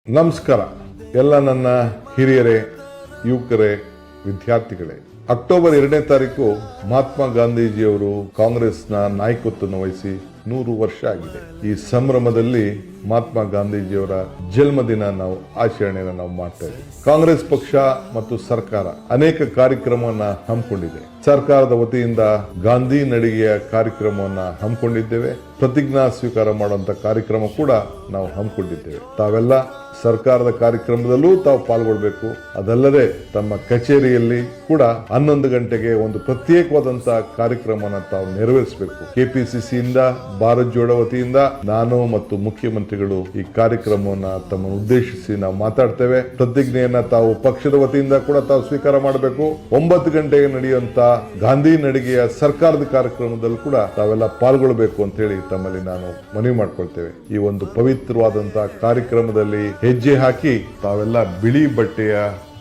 ನಮಸ್ಕಾರ ಎಲ್ಲ ನನ್ನ ಹಿರಿಯರೇ, ಯುವಕರೇ, ವಿದ್ಯಾರ್ಥಿಗಳೇ. ಅಕ್ಟೋಬರ್ 2ನೇ ತಾರೀಕು ಮಹಾತ್ಮ ಗಾಂಧೀಜಿಯವರು ಕಾಂಗ್ರೆಸ್ನ ನಾಯಕತ್ವವನ್ನು ವಹಿಸಿ 100 ವರ್ಷ ಆಗಿದೆ. ಈ ಸಂಭ್ರಮದಲ್ಲಿ ಮಹಾತ್ಮ ಗಾಂಧೀಜಿಯವರ ಜನ್ಮದಿನ ನಾವು ಆಚರಣೆಯನ್ನು ನಾವು ಮಾಡ್ತಾ ಇದ್ದೀವಿ. ಕಾಂಗ್ರೆಸ್ ಪಕ್ಷ ಮತ್ತು ಸರ್ಕಾರ ಅನೇಕ ಕಾರ್ಯಕ್ರಮವನ್ನ ಹಮ್ಮಿಕೊಂಡಿದೆ. ಸರ್ಕಾರದ ವತಿಯಿಂದ ಗಾಂಧಿ ನಡಿಗೆಯ ಕಾರ್ಯಕ್ರಮವನ್ನ ಹಮ್ಮಿಕೊಂಡಿದ್ದೇವೆ. ಪ್ರತಿಜ್ಞಾ ಸ್ವೀಕಾರ ಮಾಡುವಂತ ಕಾರ್ಯಕ್ರಮ ಕೂಡ ನಾವು ಹಮ್ಮಿಕೊಂಡಿದ್ದೇವೆ. ತಾವೆಲ್ಲ ಸರ್ಕಾರದ ಕಾರ್ಯಕ್ರಮದಲ್ಲೂ ತಾವು ಪಾಲ್ಗೊಳ್ಬೇಕು. ಅದಲ್ಲದೆ ತಮ್ಮ ಕಚೇರಿಯಲ್ಲಿ ಕೂಡ 11 ಗಂಟೆಗೆ ಒಂದು ಪ್ರತ್ಯೇಕವಾದಂತಹ ಕಾರ್ಯಕ್ರಮವನ್ನು ತಾವು ನೆರವೇರಿಸಬೇಕು. ಕೆಪಿಸಿಸಿಯಿಂದ ಭಾರತ್ ಜೋಡೋ ವತಿಯಿಂದ ನಾನು ಮತ್ತು ಮುಖ್ಯಮಂತ್ರಿಗಳು ಈ ಕಾರ್ಯಕ್ರಮವನ್ನ ತಮ್ಮನ್ನು ಉದ್ದೇಶಿಸಿ ನಾವು ಮಾತಾಡ್ತೇವೆ. ಪ್ರತಿಜ್ಞೆಯನ್ನ ತಾವು ಪಕ್ಷದ ವತಿಯಿಂದ ಕೂಡ ತಾವು ಸ್ವೀಕಾರ ಮಾಡಬೇಕು. 9 ಗಂಟೆಗೆ ನಡೆಯುವಂತ ಗಾಂಧಿ ನಡಿಗೆಯ ಸರ್ಕಾರದ ಕಾರ್ಯಕ್ರಮದಲ್ಲಿ ಕೂಡ ತಾವೆಲ್ಲ ಪಾಲ್ಗೊಳ್ಬೇಕು ಅಂತ ಹೇಳಿ ತಮ್ಮಲ್ಲಿ ನಾನು ಮನವಿ ಮಾಡ್ಕೊಳ್ತೇವೆ. ಈ ಒಂದು ಪವಿತ್ರವಾದಂತಹ ಕಾರ್ಯಕ್ರಮದಲ್ಲಿ ಹೆಜ್ಜೆ ಹಾಕಿ ತಾವೆಲ್ಲ ಬಿಳಿ ಬಟ್ಟೆಯ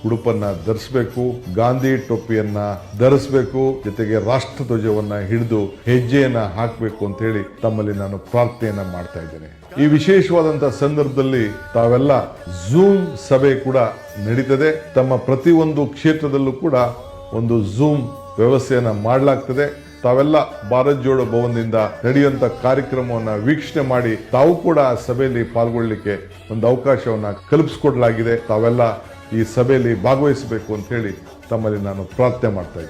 ಉಡುಪನ್ನ ಧರಿಸಬೇಕು, ಗಾಂಧಿ ಟೋಪಿಯನ್ನ ಧರಿಸಬೇಕು, ಜೊತೆಗೆ ರಾಷ್ಟ್ರ ಧ್ವಜವನ್ನ ಹಿಡಿದು ಹೆಜ್ಜೆಯನ್ನ ಹಾಕಬೇಕು ಅಂತ ಹೇಳಿ ತಮ್ಮಲ್ಲಿ ನಾನು ಪ್ರಾರ್ಥನೆಯನ್ನ ಮಾಡ್ತಾ ಇದ್ದೇನೆ. ಈ ವಿಶೇಷವಾದಂತಹ ಸಂದರ್ಭದಲ್ಲಿ ತಾವೆಲ್ಲ ಝೂಮ್ ಸಭೆ ಕೂಡ ನಡೀತದೆ. ತಮ್ಮ ಪ್ರತಿಯೊಂದು ಕ್ಷೇತ್ರದಲ್ಲೂ ಕೂಡ ಒಂದು ಝೂಮ್ ವ್ಯವಸ್ಥೆಯನ್ನ ಮಾಡಲಾಗ್ತದೆ. ತಾವೆಲ್ಲ ಭಾರತ್ ಜೋಡೋ ಭವನದಿಂದ ನಡೆಯುವಂತ ಕಾರ್ಯಕ್ರಮವನ್ನ ವೀಕ್ಷಣೆ ಮಾಡಿ ತಾವು ಕೂಡ ಆ ಸಭೆಯಲ್ಲಿ ಪಾಲ್ಗೊಳ್ಳಲಿಕ್ಕೆ ಒಂದು ಅವಕಾಶವನ್ನ ಕಲ್ಪಿಸಿಕೊಡಲಾಗಿದೆ. ತಾವೆಲ್ಲ ಈ ಸಭೆಯಲ್ಲಿ ಭಾಗವಹಿಸಬೇಕು ಅಂತ ಹೇಳಿ ತಮ್ಮಲ್ಲಿ ನಾನು ಪ್ರಾರ್ಥನೆ ಮಾಡ್ತಾ ಇದ್ದೀನಿ.